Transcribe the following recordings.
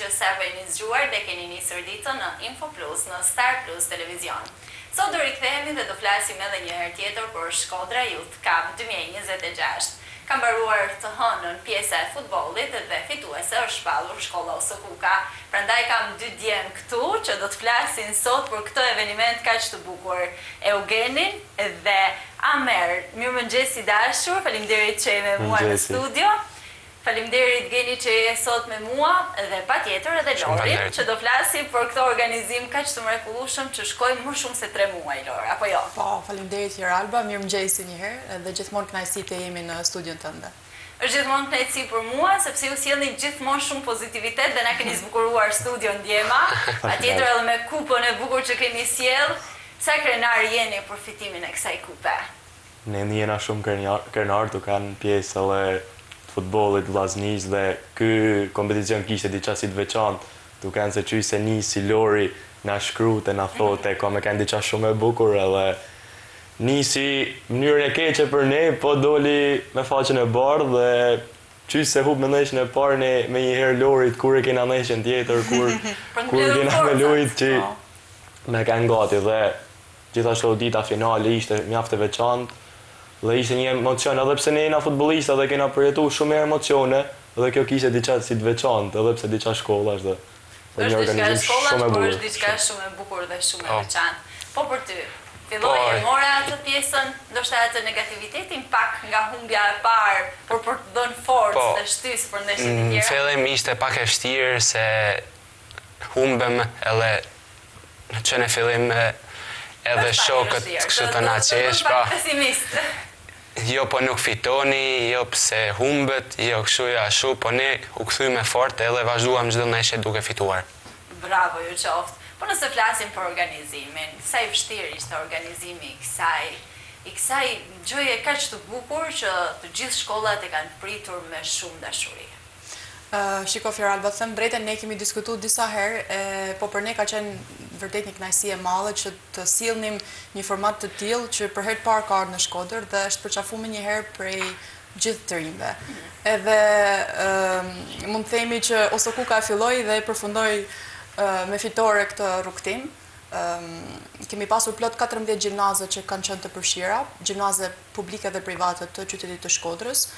që sa për një zgjuar dhe keni një sërditën në Info Plus, në Star Plus Televizion. Sot do rikthehemi dhe do flasim edhe një herë tjetër për Shkodra Youth Cup 2026. Ka mbaruar të hënën pjesa e futbollit dhe fituese është shpallur shkolla Osokuka. Prandaj kam dy djem këtu që do të flasin sot për këtë eveniment kaq të bukur. Eugenin dhe Amer. Mirëmëngjes i dashur, faleminderit që je me mua në studio. Faleminderit Geni që je sot me mua dhe patjetër edhe Lorin që do flasim për këtë organizim kaq të mrekullueshëm që shkoi më shumë se 3 muaj, Lor, apo jo? Po, faleminderit Alba, mirëmëngjes një herë dhe gjithmonë kënaqësi të jemi në studion tënde. Është gjithmonë kënaqësi për mua sepse ju sjellni gjithmonë shumë pozitivitet dhe na keni zbukuruar studion djema. Patjetër edhe me kupën e bukur që keni sjell. Sa krenar jeni për fitimin e kësaj kupe? Ne jena shumë krenar të kanë pjesë edhe futbollit vllaznis dhe ky kompeticion kishte diçka si të veçantë, duke qenë se çyse nisi Lori na shkrute, na thote, ka me kanë diçka shumë e bukur edhe nisi mënyrën e keqe për ne, po doli me faqen e bardhë dhe çyse hub me ndeshjen e parë ne me një herë Lorit kur e kena ndeshjen tjetër kur kena me lujt që me kanë gati dhe gjithashtu dita finale ishte mjaft e veçantë. Dhe ishte një emocion, edhe pse ne jena futbollista dhe kena përjetu shumë emocione, dhe kjo kishte diçka si të veçantë, edhe pse diçka shkolla është dhe një organizim shumë e bukur. Është diçka shumë e bukur dhe shumë e veçantë. Po për ty, filloi e mora atë pjesën, ndoshta atë negativitetin pak nga humbja e parë, por për të dhënë forcë dhe shtys për ndeshjet e tjera. Në fillim ishte pak e vështirë se humbem edhe që në fillim edhe shokët kështu të na qesh, jo po nuk fitoni, jo pse humbet, jo kështu ja ashtu, po ne u kthyme fort edhe vazhduam çdo ndeshje duke fituar. Bravo ju qoftë. Po nëse flasim për organizimin, sa i vështirë ishte organizimi i kësaj gjoje kaq të bukur që të gjithë shkollat e kanë pritur me shumë dashuri. Shiko Alba, them drejtën, ne kemi diskutuar disa herë, po për ne ka qenë vërtet një kënaqësi e madhe që të sillnim një format të tillë që për herë të parë ka ardhur në Shkodër dhe është përqafuar më një herë prej gjithë të rinjve. Edhe mund të themi që Osokuka e filloi dhe e përfundoi me fitore këtë rrugtim. Kemi pasur plot 14 gjimnaze që kanë qenë të përfshira, gjimnaze publike dhe private të qytetit të Shkodrës,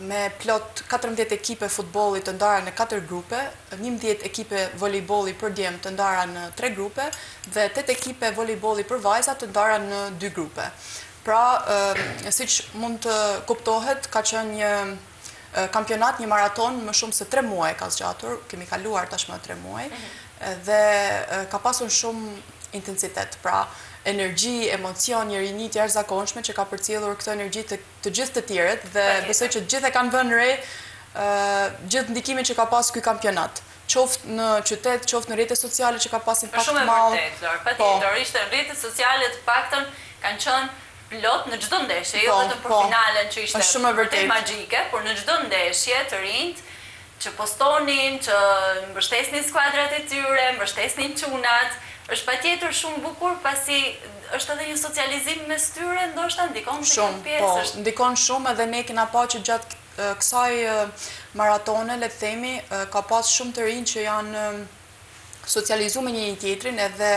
me plot 14 ekipe futbolli të ndara në 4 grupe, 11 ekipe volejbolli për djem të ndara në 3 grupe dhe 8 ekipe volejbolli për vajza të ndara në 2 grupe. Pra, siç mund të kuptohet, ka qenë një kampionat, një maraton më shumë se 3 muaj ka zgjatur, kemi kaluar tashmë 3 muaj dhe ka pasur shumë intensitet. Pra, energji, emocion, një rinjit jashtëzakonshme që ka përcjellur këtë energji të gjithë të tjerët dhe besoj që gjithë e kanë vënë re gjithë ndikimin që ka pas ky kampionat. Qoftë në qytet, qoftë në rrjetet sociale që ka pas impakt të madh. Shumë e vërtetë, Lor, patjetër, ishte në rrjetet sociale të paktën kanë qenë plot në çdo ndeshje, jo vetëm për finalen që ishte vërtet magjike, por në çdo ndeshje të rinjt që postonin, që mbështesnin skuadrat e tyre, mbështesnin çunat. Është patjetër shumë bukur pasi është edhe një socializim mes tyre, ndoshta ndikon shumë pjesë. Po, ndikon shumë edhe ne kena pa që gjatë kësaj maratone, le të themi, ka pas shumë të rinj që janë socializuar me njëri tjetrin edhe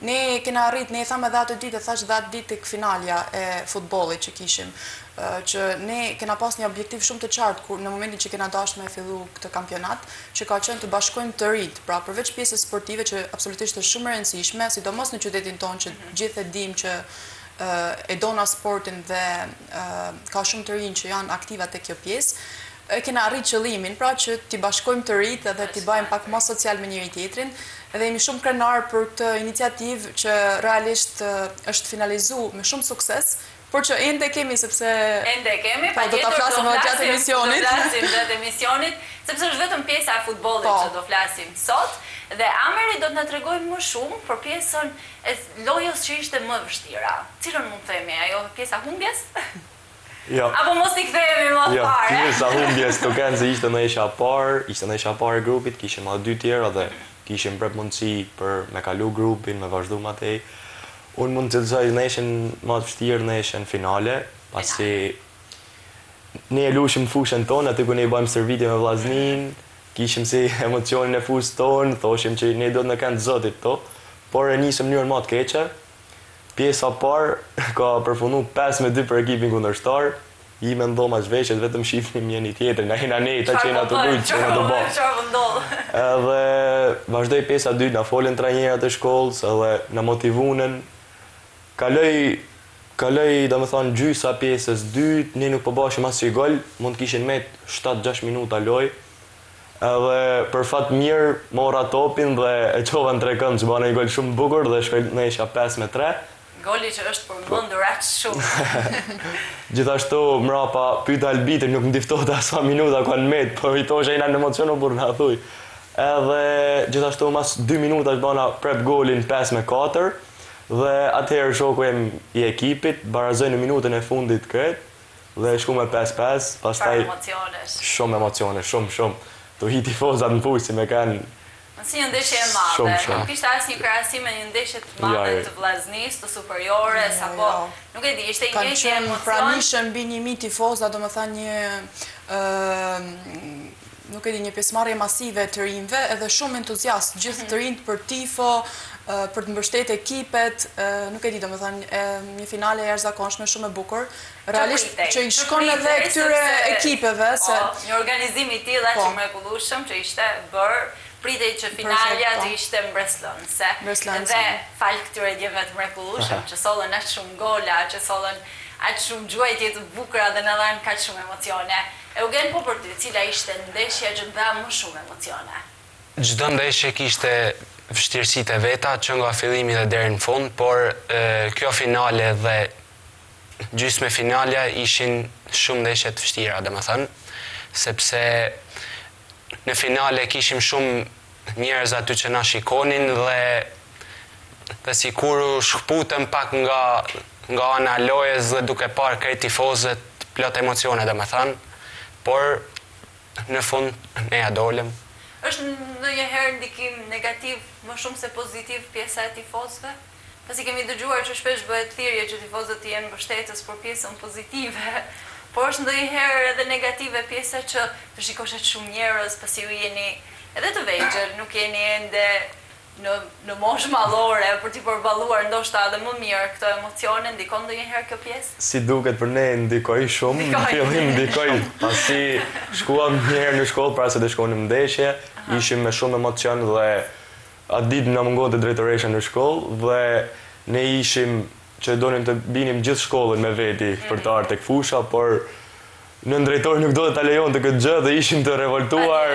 ne kena arrit, ne e thamë edhe atë ditë, thash edhe atë ditë tek finalja e futbollit që kishim, që ne kena pas një objektiv shumë të qartë kur në momentin që kena dashur me fillu këtë kampionat, që ka qenë të bashkojmë të rinjt, pra përveç pjesës sportive që absolutisht është shumë e rëndësishme, sidomos në qytetin tonë që gjithë e dimë që e dona sportin dhe ka shumë të rinj që janë aktiva tek kjo pjesë, kena arrit qëllimin, pra që t'i bashkojmë të rinjt edhe t'i bëjmë pak më social me njëri tjetrin, edhe jemi shumë krenar për këtë iniciativë që realisht është finalizuar me shumë sukses, por që ende kemi sepse ende kemi, do ta flasim gjatë emisionit. Do flasim gjatë emisionit, sepse është vetëm pjesa e futbollit që do flasim sot, dhe Ameri do të na tregojë më shumë për pjesën e lojës që ishte më vështira. Cilën mund të themi, ajo pjesa humbjes? Jo. Apo mos i kthehemi më parë. Jo, pjesa humbjes të kanë se ishte ndeshja e parë e grupit, kishim edhe 2 tjera dhe kishim prap mundësi për me kalu grupin, me vazhdu më tej. Unë mund të cilësoj ndeshjen më të vështirë, ndeshjen finale, pasi ne e lushim fushën tonë, aty ku ne i bëjmë servitje me vllaznin, kishim si emocionin e fusë tonë, thoshim që ne do të në kanë zotit to, por e nisëm njërën ma të keqe. Pjesa parë ka përfunu 5-2 për ekipin kundërshtar, i me ndoma zhveshet, vetëm shifnim njëni tjetër, na hina nejta që jena të lujtë, që jena të bërë. Qarë vëndollë? Edhe vazhdoj pjesa 2, na folin trajnerat e shkollës, edhe na motivunën. Kaloj, do me thonë, gjysa pjesës 2, ne nuk përbashim asë që i gol, mund të kishin met 7-6 minuta loj. Edhe për fat mirë, mora topin dhe e qova në 3 këndë që bane i gol shumë bukur dhe shkoj në isha 5-3. Goli që është përmëndur aqë shumë. Gjithashtu, mrapa, pyta Albitin, nuk ndiftohet asa minuta ku në met, po i toshe jena në emocionu për në thuj. Edhe gjithashtu, mas 2 minuta që bana prep golin 5-4, dhe atëherë shoku jem i ekipit, barazoj në minutën e fundit këtë, dhe shku me 5-5, pastaj shumë emocione, shumë. Të hiti tifozat në fusi me kanë... Si një ndeshje e madhe, nuk ishte asë një krasime një ndeshje të madhe të vllaznisë, të superiores, apo nuk e di, ishte një njëjtje emocion. Kanë qenë pranishëm mbi 1000 tifoza, do më tha një, nuk e di, një pjesëmarrje masive të rinjve, edhe shumë entuziast, gjithë të rinjt për tifo, për të mbështet ekipet, nuk e di, do më thënë, një finale e jashtëzakonshme shumë e bukur, realisht që i shkon edhe këtyre ekipeve. Një organizim i tillë që mrekullueshëm që ishte bërë, pritej që finalja të ishte mbreslënëse. Dhe falë këtyre djeve të mrekullueshëm që sollën aq shumë gola, që sollën aq shumë gjuajtje të bukura dhe na dhanë kaq shumë emocione. Eugen, po për ty, cila ishte ndeshja që dha më shumë emocione? Çdo ndeshje kishte vështirësitë e veta që nga fillimi dhe deri në fund, por kjo finale dhe gjysmë finalja ishin shumë ndeshje të vështira, domethënë, sepse në finale kishim shumë njerëz aty që na shikonin dhe sikur u shkputëm pak nga ana e lojës dhe duke parë krejt tifozët plot emocione, domethënë, por në fund ne ja dolëm. Është ndonjëherë ndikim negativ më shumë se pozitiv pjesa e tifozëve? Pasi kemi dëgjuar që shpesh bëhet thirrje që tifozët të jenë mbështetës për pjesën pozitive, por është ndonjëherë edhe negative pjesa që të shikosh shumë njerëz, pasi ju jeni edhe të vegjël, nuk jeni ende në moshë mallore për t'i përballuar ndoshta edhe më mirë këto emocione, ndikon ndonjëherë kjo pjesë? Si duket për ne ndikoi shumë, në fillim ndikoi, pasi shkuam një herë në shkollë para se të shkonim ndeshje, ishim me shumë emocion dhe atë ditë na mungonte drejtoresha në shkollë dhe ne ishim që donim të binim gjithë shkollën me veti për të ardhur tek fusha, por në drejtori nuk do të ta lejonte këtë gjë dhe ishim të revoltuar.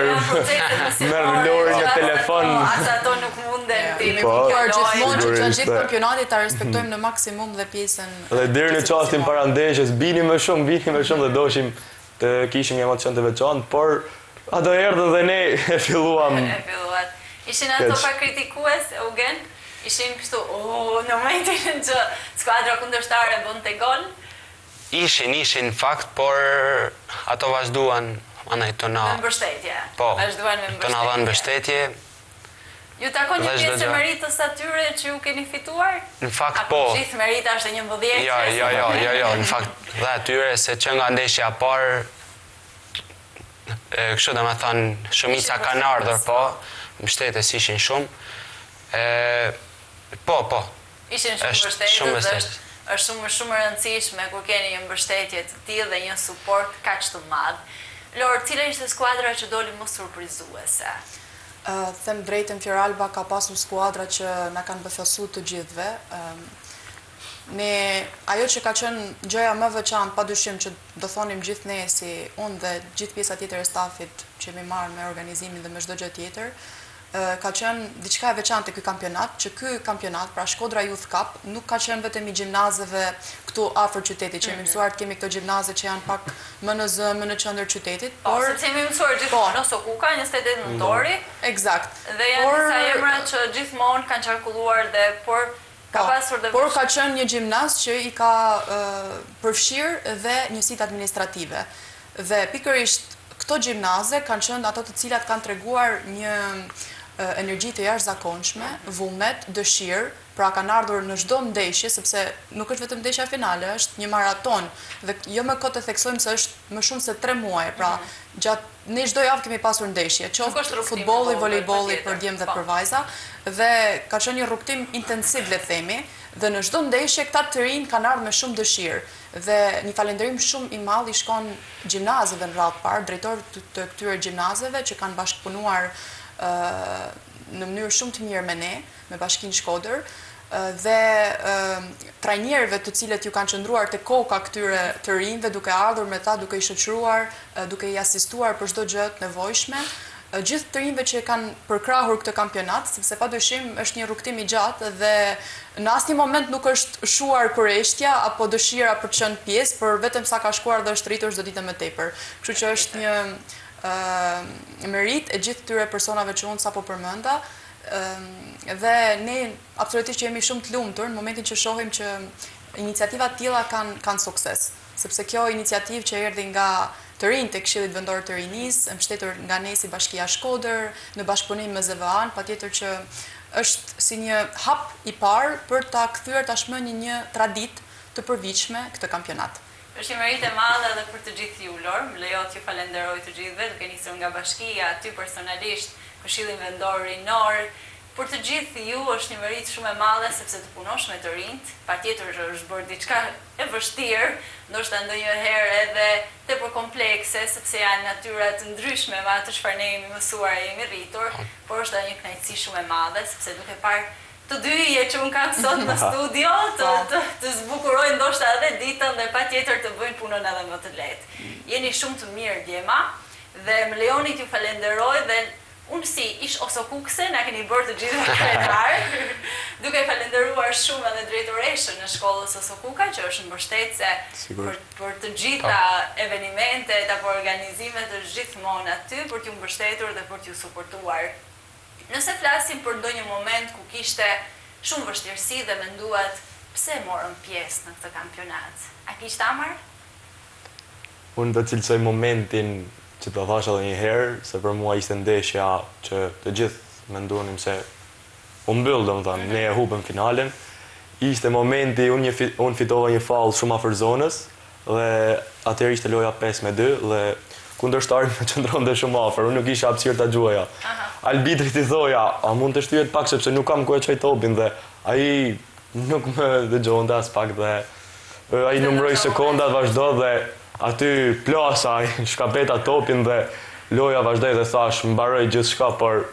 Merr Lori një telefon. Asa ato nuk munden ti. Por gjithmonë që gjatë gjithë kampionatit ta respektojmë në maksimum dhe pjesën. Dhe deri në çastin para ndeshjes binim më shumë dhe doshim të kishim një emocion të veçantë, por ato erdhën dhe ne e filluam. Ishin ato pa kritikues, Eugen? Ishin kështu, në momentin që skuadra kundërshtare bënte gol? Ishin fakt, por ato vazhduan të na... Me mbështetje. Po, vazhduan me mbështetje. Të na dhanë mbështetje. Ju takon një pjesë meritës atyre që ju keni fituar? Në fakt, po. Apo gjithë merita është një mbëdhjetës? Jo, në fakt dhe atyre, se që nga ndeshja parë, kështu dhe me thënë, shumica kanë ardhur, po, mbështetës ishin shumë. Po. Ishin shumë mbështetës, është shumë rëndësishme kur keni një mbështetje të tillë dhe një suport kaq të madh. Lor, cila ishte skuadra që doli më surprizuese? Them drejtën, Fioralba ka pasur skuadra që na kanë befasuar të gjithëve. Ajo që ka qenë gjëja më veçantë, padyshim që do thonim gjithë ne si unë dhe gjithë pjesa tjetër e stafit që kemi marrë me organizimin dhe me çdo gjë tjetër, ka qenë diçka e veçantë ky kampionat, që ky kampionat, pra Shkodra Youth Cup, nuk ka qenë vetëm i gjimnazeve këtu afër qytetit, që jemi mësuar të kemi këto gjimnaze që janë pak më në qendër qytetit, por sepse jemi mësuar gjithmonë në Sokuka, 28 nëntori. Eksakt. Dhe janë disa emra që gjithmonë kanë qarkulluar dhe ka pasur dhe por ka qenë një gjimnaz që i ka përfshirë dhe njësitë administrative. Dhe pikërisht këto gjimnaze kanë qenë ato të cilat kanë treguar një energji të jashtëzakonshme, vullnet, dëshirë Pra kanë ardhur në çdo ndeshje, sepse nuk është vetëm ndeshja finale, është një maraton dhe jo më kot e theksojmë se është më shumë se 3 muaj. Pra gjatë ne çdo javë kemi pasur ndeshje, qoftë futbolli, volejbolli për djem dhe për vajza, dhe ka qenë një rrugtim intensiv le të themi, dhe në çdo ndeshje këta të rinj kanë ardhur me shumë dëshirë. Dhe një falënderim shumë i madh i shkon gjimnazeve në radhë parë, drejtorët të këtyre gjimnazeve që kanë bashkëpunuar në mënyrë shumë të mirë me ne, me Bashkinë Shkodër, dhe trajnerëve të cilët ju kanë qëndruar te koka këtyre të rinjve, duke ardhur me ta, duke i shoqëruar, duke i asistuar për çdo gjë të nevojshme. Gjithë të rinjve që kanë përkrahur këtë kampionat, sepse padyshim është një rrugtim i gjatë dhe në asnjë moment nuk është shuar kurreshtja apo dëshira për të qenë pjesë, por vetëm sa ka shkuar dhe është rritur çdo ditë më tepër. Kështu që është një merit e gjithë këtyre personave që unë sapo përmenda, dhe ne absolutisht që jemi shumë të lumtur në momentin që shohim që iniciativa të tilla kanë sukses, sepse kjo iniciativë që erdhi nga të rinjtë e Këshillit Vendor të Rinisë, mbështetur nga ne si Bashkia Shkodër, në bashkëpunim me ZVA-n, patjetër që është si një hap i parë për ta kthyer tashmë një traditë të përvitshme këtë kampionat. Është një merit e madhe edhe për të gjithë ju, Lor. Më lejo t'ju falenderoj të gjithëve, duke nisur nga bashkia, ty personalisht, Këshillin Vendor Rinor. Për të gjithë ju është një merit shumë e madhe sepse të punosh me të rinjt, patjetër që është bërë diçka e vështirë, ndoshta ndonjëherë edhe tepër komplekse, sepse janë natyra të ndryshme me atë çfarë ne jemi mësuar e jemi rritur, por është një kënaqësi shumë e madhe sepse duke parë të dyje që unë kam sot në studio, të zbukurojnë ndoshta edhe ditën dhe patjetër të bëjnë punën edhe më të lehtë. Jeni shumë të mirë djema dhe më lejoni t'ju falenderoj dhe unë si ish osokukse, na keni bërë të gjithë krenar, duke falenderuar shumë edhe drejtoreshën në shkollës Osokuka, që është mbështetëse për të gjitha evenimentet apo organizimet të gjithmonë aty, për t'ju mbështetur dhe për t'ju suportuar. Nëse flasim për ndonjë moment ku kishte shumë vështirësi dhe menduat pse morëm pjesë në këtë kampionat, a kishte Amar? Unë do të cilësoj momentin që të thash edhe një herë, se për mua ishte ndeshja që të gjithë mendonim se u mbyll, domethënë, ne e hupëm finalen. Ishte momenti, unë fitova një fallë shumë afër zonës dhe atëherë ishte loja 5-2 dhe kundërshtarit më qëndronte shumë afër. Unë nuk isha hapësirë ta gjuaja. Arbitrit i thoja, a mund të shtyhet pak sepse nuk kam ku e çoj topin dhe ai nuk më dëgjonte as pak dhe ai numëroi sekondat, vazhdo dhe aty plasa, shkapeta topin dhe loja vazhdoi dhe thash, mbaroj gjithçka, por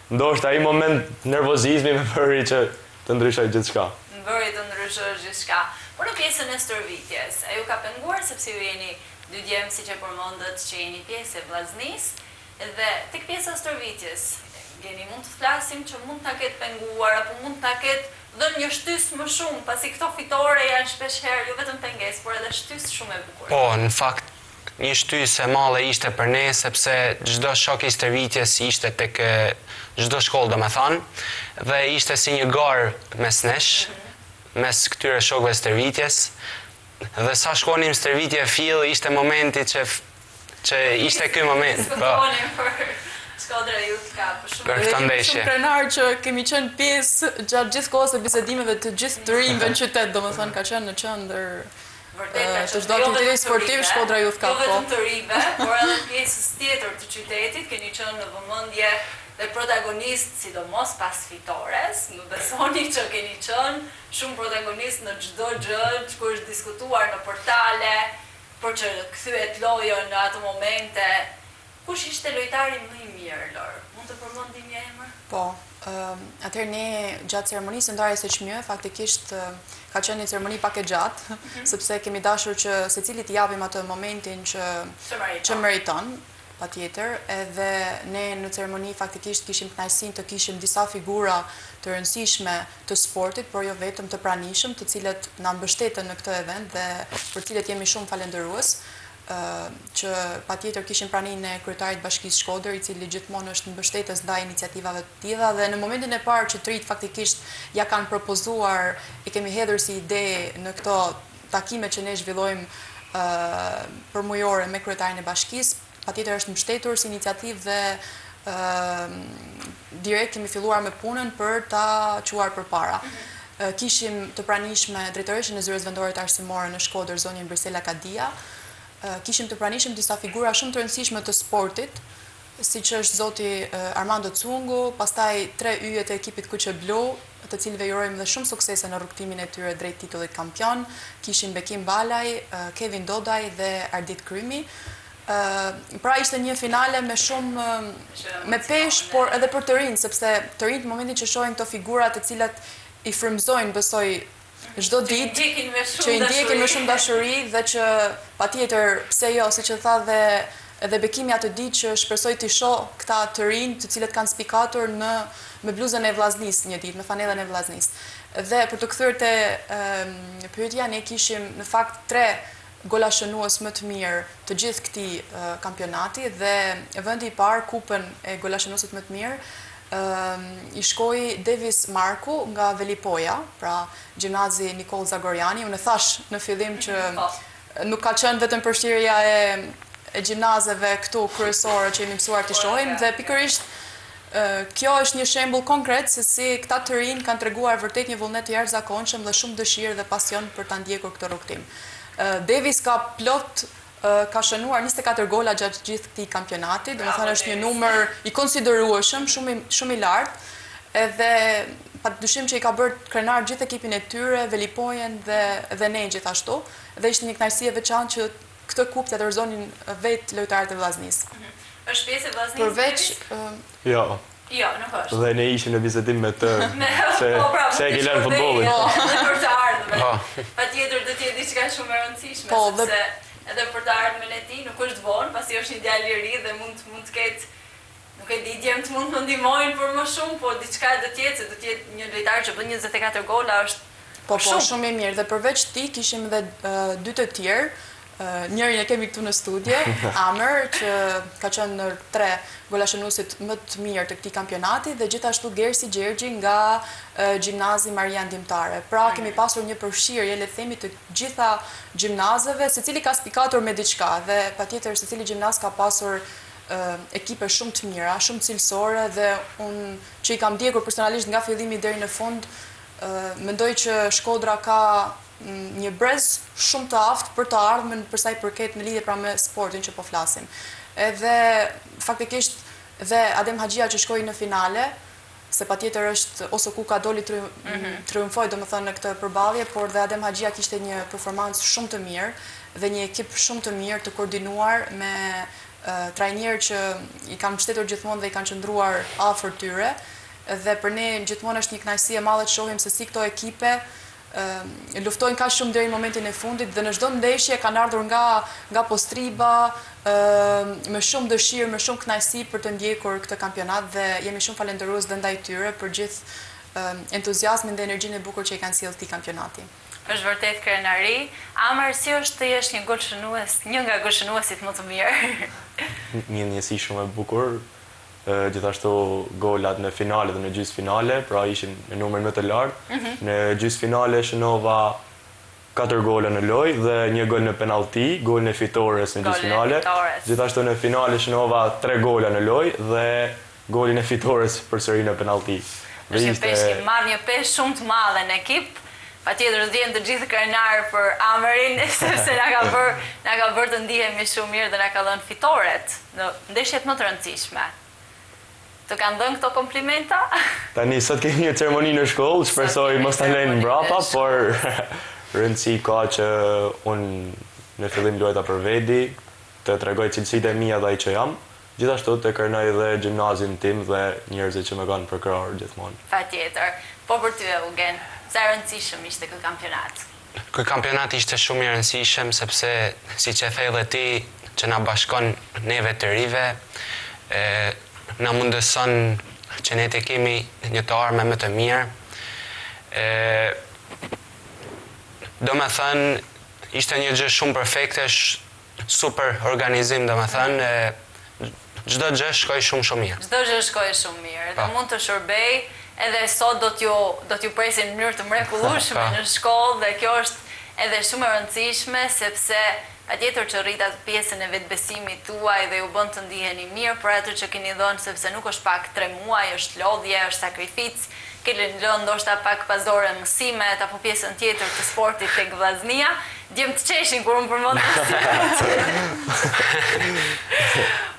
ndoshta ai moment nervozizmi më bëri që të ndryshoj gjithçka. Më bëri të ndryshoj gjithçka. Por në pjesën e stërvitjes, a ju ka penguar sepse ju jeni dy djemë siç e përmendët që jeni pjesë e vllaznisë dhe tek pjesa e stërvitjes, jeni mund të flasim që mund ta ketë penguar apo mund ta ketë dhënë një shtys më shumë, pasi këto fitore janë shpeshherë jo vetëm pengesë, por edhe shtys shumë e bukur. Po, në fakt, një shtys e madhe ishte për ne, sepse çdo shok i stërvitjes ishte tek çdo shkollë, domethënë, dhe ishte si një garë mes nesh, mes këtyre shokëve stërvitjes. Dhe sa shkonim stërvitje fill, ishte momenti që ishte ky moment. Diskutonim për Shkodra Youth Cup. Për këtë ndeshje. Shumë krenar që kemi qenë pjesë gjatë gjithë kohës së bisedimeve të gjithë të rinjve në qytet, domethënë ka qenë në qendër të çdo aktiviteti sportiv Shkodra Youth Cup. Jo vetëm të rinjve, por edhe pjesës tjetër të qytetit keni qenë në vëmendje dhe protagonist, sidomos pas fitores. Më besoni që keni qenë shumë protagonist në çdo gjë që është diskutuar në portale, por që kthyehet loja në ato momente. Kush ishte lojtari më i mirë, Lor? Mund të përmendim një emër? Po, atëherë ne gjatë ceremonisë së ndarjes së çmimeve faktikisht ka qenë një ceremoni pak e gjatë, sepse kemi dashur që secili t'i japim atë momentin që meriton, patjetër, edhe ne në ceremoni faktikisht kishim kënaqësinë të kishim disa figura të rëndësishme të sportit, por jo vetëm të pranishëm, të cilët na mbështetën në këtë event dhe për cilët jemi shumë falendërues. Që patjetër kishim praninë e kryetarit Bashkisë Shkodër, i cili gjithmonë është mbështetës ndaj iniciativave të tilla dhe në momentin e parë që të rinjt faktikisht ja kanë propozuar, i kemi hedhur si ide në këto takime që ne zhvillojmë përmujore me kryetarin e Bashkisë, patjetër është mbështetur si iniciativë dhe direkt kemi filluar me punën për ta çuar përpara. kishim të pranishme drejtoreshën e zyrës vendore të arsimore në Shkodër, zonjën Brisela Kadia, kishim të pranishëm disa figura shumë të rëndësishme të sportit, si që është zoti Armando Cungu, pastaj 3 yjet e ekipit Kuqe Blu, të cilëve ju urojmë dhe shumë suksese në rrugtimin e tyre drejt titullit kampion, kishim Bekim Balaj, Kevin Dodaj dhe Ardit Krymi. Pra ishte një finale me shumë me pesh, por edhe për të rinj, sepse të rinjt në momentin që shohin këto figura të cilat i frymëzojnë, besoj, çdo ditë që i ndjekin me shumë dashuri dhe që patjetër pse jo, siç e tha edhe Bekimi atë ditë që shpresoj të shoh këta të rinj të cilët kanë spikatur me bluzën e vllaznis një ditë, me fanellën e vllaznis. Dhe për të kthyer te pyetja, ne kishim në fakt 3 gola shënues më të mirë të gjithë këtij kampionati dhe vendi i parë kupën e gola shënuesit më të mirë i shkoi Devis Marku nga Velipoja, pra gjimnazi Nikol Zagorjani. Unë thash në fillim që nuk ka qenë vetëm përshtirja e gjimnazeve këtu kryesore që jemi mësuar të shohim dhe pikërisht kjo është një shembull konkret se si këta të rinj kanë treguar vërtet një vullnet të jashtëzakonshëm dhe shumë dëshirë dhe pasion për ta ndjekur këtë rrugtim. Davis ka shënuar 24 gola gjatë gjithë këtij kampionati, domethënë është një numër i konsiderueshëm, shumë i lartë, edhe padyshim që i ka bërë krenar gjithë ekipin e tyre, Velipojen dhe ne gjithashtu, dhe ishte një kënaqësi e veçantë që këtë kupë të dorëzonin vetë lojtarët e vllaznis. Është pjesë e vllaznisë? Përveç Jo. Jo, nuk është. Dhe ne ishim në bisedim me të, se e ke lënë futbollin. Dhe për të ardhmen. Patjetër do të jetë diçka shumë e rëndësishme, sepse edhe për të ardhmen e tij nuk është vonë, pasi është një djalë i ri dhe mund të ketë, nuk e di, djemt mund të ndihmojnë për më shumë, po diçka do të jetë, se do të jetë një lojtar që bën 24 gola është shumë i mirë. Dhe përveç ti kishim edhe 2 të tjerë. Njërin e kemi këtu në studio, Amer, që ka qenë në 3 golashënuesit më të mirë të këtij kampionati dhe gjithashtu Gersi Gjergji nga gjimnazi Marian Dimtare. Pra kemi pasur një përfshirje, le të themi, të gjitha gjimnazeve, secili ka spikatur me diçka dhe patjetër secili gjimnaz ka pasur ekipe shumë të mira, shumë cilësore dhe unë që i kam ndjekur personalisht nga fillimi deri në fund, mendoj që Shkodra ka një brez shumë të aftë për të ardhmen për sa i përket në lidhje pra me sportin që po flasim. Edhe faktikisht dhe Adem Haxhia që shkoi në finale, se patjetër është ose ku ka doli triumfoi domethënë në këtë përballje, por dhe Adem Haxhia kishte një performancë shumë të mirë dhe një ekip shumë të mirë të koordinuar me trajnerë që i kanë mbështetur gjithmonë dhe i kanë qëndruar afër tyre. Dhe për ne gjithmonë është një kënaqësi e madhe të shohim se si këto ekipe luftojnë kaq shumë deri në momentin e fundit dhe në çdo ndeshje kanë ardhur nga postriba me shumë dëshirë, me shumë kënaqësi për të ndjekur këtë kampionat dhe jemi shumë falendërues dhe ndaj tyre për gjithë entuziazmin dhe energjinë e bukur që i kanë sjellë këtij kampionati. Është vërtet krenari. Amer, si është të jesh një golshënues, një nga golshënuesit më të mirë? Një njësi shumë e bukur. Gjithashtu golat në finale dhe në gjysmë finale, pra ishin në numër më të lartë. Në gjysmë finale shënova 4 gola në lojë dhe 1 gol në penallti, golin e fitores në gjysmë finale. Gjithashtu në finale shënova 3 gola në lojë dhe golin e fitores përsëri në penallti. Marr një peshë shumë të madhe në ekip. Patjetër do jenë të gjithë krenar për Amerin, sepse na ka bërë të ndihemi shumë mirë dhe na ka dhënë fitoret në ndeshjet më të rëndësishme. Të kanë dhënë këto komplimenta? Tani, sot kemi një ceremoni në shkollë, shpresoj mos ta lejnë mbrapa, por rëndësi ka që unë në fillim luajta për vedi, të tregoj cilësitë e mia dhe ai që jam, gjithashtu të kërnoj dhe gjimnazin tim dhe njerëzit që më kanë për krahur gjithmonë. Patjetër. Po për ty, Eugen, sa rëndësishëm ishte ky kampionat? Ky kampionat ishte shumë i rëndësishëm sepse siç e the edhe ti, që na bashkon neve të rive, na mundëson që ne të kemi një të arme më të mirë. Do me thënë, ishte një gjë shumë perfekte, super organizim, do me thënë, çdo gjë shkoi shumë mirë. Çdo gjë shkoi shumë mirë, dhe mund të shërbej, edhe sot do t'ju presin në mënyrë të mrekullueshme në shkollë, dhe kjo është edhe shumë e rëndësishme, sepse patjetër që rritat pjesën e vetbesimit tuaj dhe ju bën të ndiheni mirë për atë që keni dhënë, sepse nuk është pak 3 muaj, është lodhje, është sakrificë, keni lënë ndoshta pak pas dore mësimet apo pjesën tjetër të sportit tek vllaznia, djem të qeshin kur unë përmend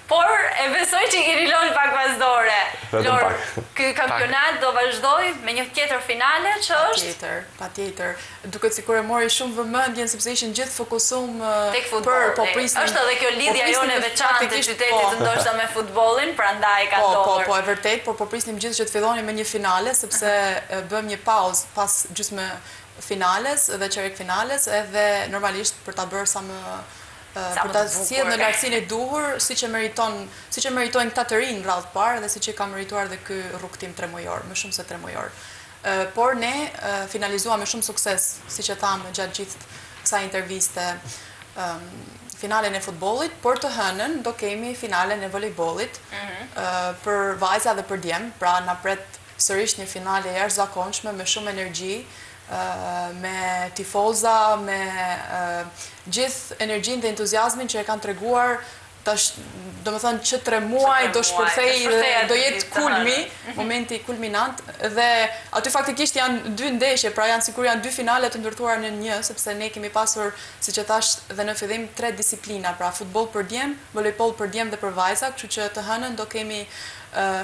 Por e besoj që i keni lënë pak pas dore. Lor, ky kampionat do vazhdoj me një tjetër finale që është Patjetër. Duket sikur e mori shumë vëmendjen sepse ishin gjithë fokusuar tek futbolli. prisnin. Është edhe kjo lidhja jone e veçantë e qytetit ndoshta me futbollin, prandaj ka ndodhur. Po, e vërtet, por po prisnim gjithë që të filloni me një finale sepse bëm një pauzë pas gjysmë finales dhe çerek finales, edhe normalisht për ta bërë sa më për ta sjellë në lartësinë e duhur, siç e meritojnë këta të rinj radhë parë dhe siç e ka merituar dhe ky rrugtim 3 mujor, më shumë se 3 mujor. Por ne finalizuam me shumë sukses, siç e thamë gjatë gjithë kësaj interviste, finalen e futbollit, por të hënën do kemi finalen e volejbollit për vajza dhe për djem, pra na pret sërish një finale jashtëzakonshme me shumë energji, me tifoza, me gjithë energjinë dhe entuziazmin që e kanë treguar, do më thënë që 3 muaj do shpërthej dhe do jetë kulmi, momenti kulminant, dhe aty faktikisht janë 2 ndeshje, pra janë sikur janë 2 finale të ndërtuar në një, sepse ne kemi pasur, si që thash dhe në fillim, 3 disiplina, pra futboll për djem, volejboll për djem dhe për vajza, kështu që të hënën do kemi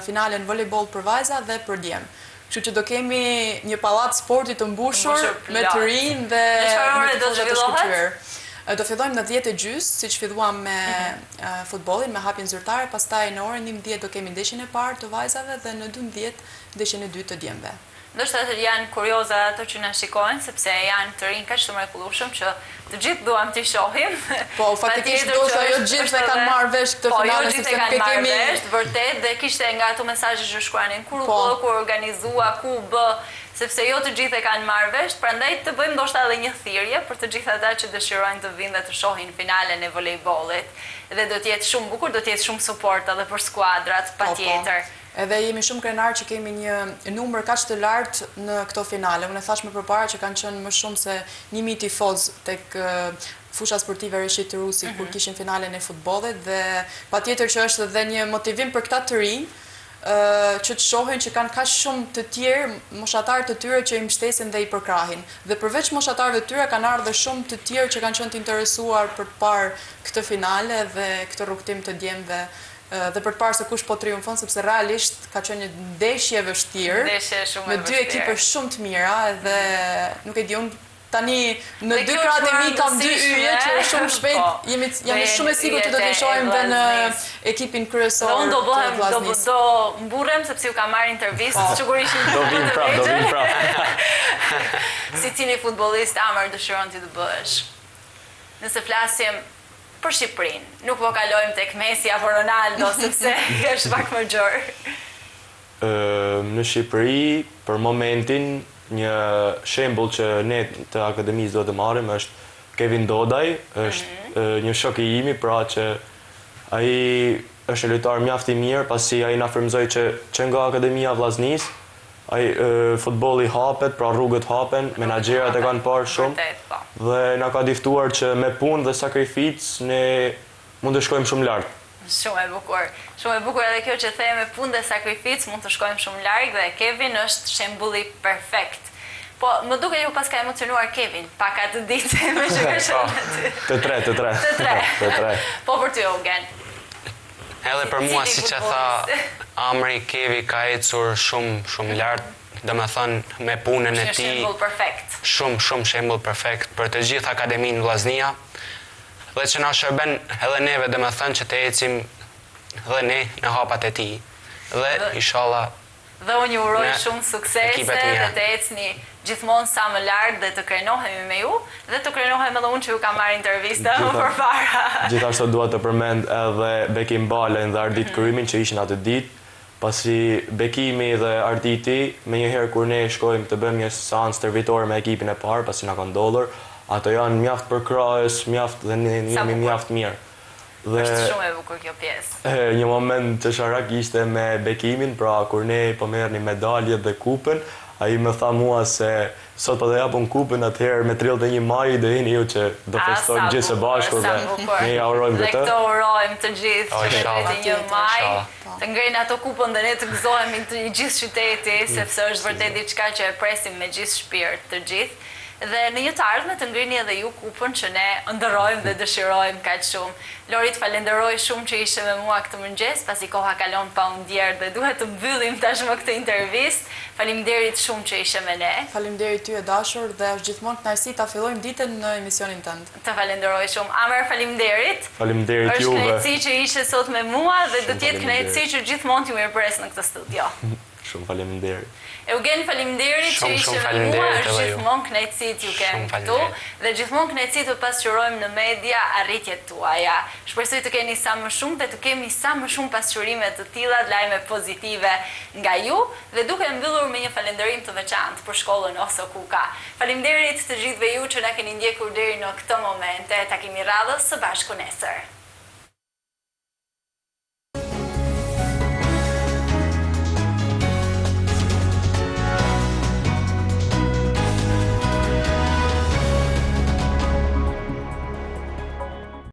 finalen volejboll për vajza dhe për djem. Kështu që do kemi një pallat sporti të mbushur me të rinj dhe me tifoza të shkëlqyer. Do fillojmë në 10:30, siç filluam me futbollin, me hapjen zyrtare, pastaj në orën 11 do kemi ndeshjen e parë të vajzave dhe në 12 ndeshjen e dytë të djemve. Ndoshta janë kurioza ato që na shikojnë, sepse janë të rinj kaq të mrekullueshëm që të gjithë duam t'i shohim. Po, faktikisht ndoshta jo gjithë e kanë marrë vesh këtë finale, sepse ne kemi vërtet dhe kishte nga ato mesazhe që shkruanin kur u bë, kur organizua, ku u bë, sepse jo të gjithë e kanë marrë vesh, prandaj të bëjmë ndoshta edhe një thirrje për të gjithë ata që dëshirojnë të vinë dhe të shohin finalen e volejbollit. Dhe do të jetë shumë bukur, do të jetë shumë suport edhe për skuadrat, patjetër. Edhe jemi shumë krenar që kemi një numër kaq të lartë në këto finale. Unë e thash më përpara që kanë qenë më shumë se 1000 tifoz tek fusha sportive Reshit Rusi kur kishin finalen e futbollit, dhe patjetër që është edhe një motivim për këta të rinj që të shohin që kanë kaq shumë të tjerë moshatarë të tyre që i mbështesin dhe i përkrahin. Dhe përveç moshatarëve të tyre kanë ardhur shumë të tjerë që kanë qenë të interesuar për të parë këtë finale dhe këtë rrugtim të djemve dhe për të parë se kush po triumfon, sepse realisht ka qenë një ndeshje vështirë, me 2 ekipe shumë të mira, dhe nuk e di unë tani në 2 krahat e mi kam 2 yje që shumë shpejt jam shumë e sigurt që do të shohim dhe në ekipin kryesor. Unë do mburrem sepse ju kam marrë intervistë, sigurisht do vim prap. Si cili futbollist Amar dëshiron ti të bëhesh? Nëse flasim për Shqipërinë, nuk po kalojmë tek Messi apo Ronaldo, sepse është pak më gjerë. Në Shqipëri, për momentin, një shembull që ne të akademisë do të marrim është Kevin Dodaj, është një shok i imi, pra që ai është një lojtar mjaft i mirë, pasi ai na frymëzoi që nga Akademia Vllaznisë, ai futbolli hapet, pra rrugët hapen, menaxherat e kanë parë shumë, dhe na ka diftuar që me punë dhe sakrificë ne mund të shkojmë shumë lart. Shumë e bukur. Shumë e bukur edhe kjo që the me punë dhe sakrificë mund të shkojmë shumë larg, dhe Kevin është shembulli perfekt. Po, më duket ju pas ka emocionuar Kevin, paka të ditë me që ka shënë aty. Të tre. Po për ty, Eugen. Edhe për mua, si që tha Amri, Kevi ka ecur shumë lartë, dhe me thënë me punën e ti. Shembull perfekt. Shumë shembull perfekt për të gjithë akademinë Vllaznia, dhe që na shërben edhe neve, dhe me thënë që të ecim dhe ne në hapat e ti. Dhe inshallah dhe unë ju uroj shumë suksese dhe të ecni gjithmonë sa më larg dhe të krenohemi me ju dhe të krenohem edhe unë që ju kam marrë intervista më përpara. Gjithashtu dua të përmend edhe Bekim Balen dhe Ardit Krymin që ishin atë ditë, pasi Bekimi dhe Arditi me njëherë kur ne shkojmë të bëjmë një seancë stërvitore me ekipin e parë, pasi na ka ndodhur, ato janë mjaft përkrahës, mjaft dhe ne jemi mjaft mirë. Është shumë e bukur kjo pjesë. Një moment të sharak ishte me Bekimin, pra kur ne po merrnim medaljet dhe kupën, ai më tha mua se sot po do japun kupën, atëherë me 31 maj do jeni ju që do festojmë gjithë së bashku dhe ne ja urojmë këtë. këtë. Dhe këto urojmë të gjithë që 31 maj, të ngrenë ato kupën dhe ne të gëzohemi të gjithë qyteti, sepse është vërtet diçka që e presim me gjithë shpirt të gjithë. Dhe në një të ardhme të ngrini edhe ju kupën që ne ndërrojmë dhe dëshirojmë kaq shumë. Lori, të falenderoj shumë që ishe me mua këtë mëngjes, pasi koha kalon pa unë djerë dhe duhet të mbyllim tashmë këtë intervistë. Faleminderit shumë që ishe me ne. Faleminderit ty e dashur dhe është gjithmonë kënaqësi ta fillojmë ditën në emisionin tënd. Të falenderoj shumë. Amer, faleminderit. Faleminderit juve. Është kënaqësi që ishe sot me mua dhe do të jetë kënaqësi që gjithmonë t'ju mirëpres në këtë studio. Shumë faleminderit. Eugen, faleminderit që ishe me mua, është gjithmonë kënaqësi t'ju kem këtu dhe gjithmonë kënaqësi të pasqyrojmë në media arritjet tuaja. Shpresoj të keni sa më shumë dhe të kemi sa më shumë pasqyrime të tilla, lajme pozitive nga ju dhe duke mbyllur me një falënderim të veçantë për shkollën Oso Kuka. Faleminderit të gjithëve ju që na keni ndjekur deri në këtë moment. Takimi radhës së bashku nesër.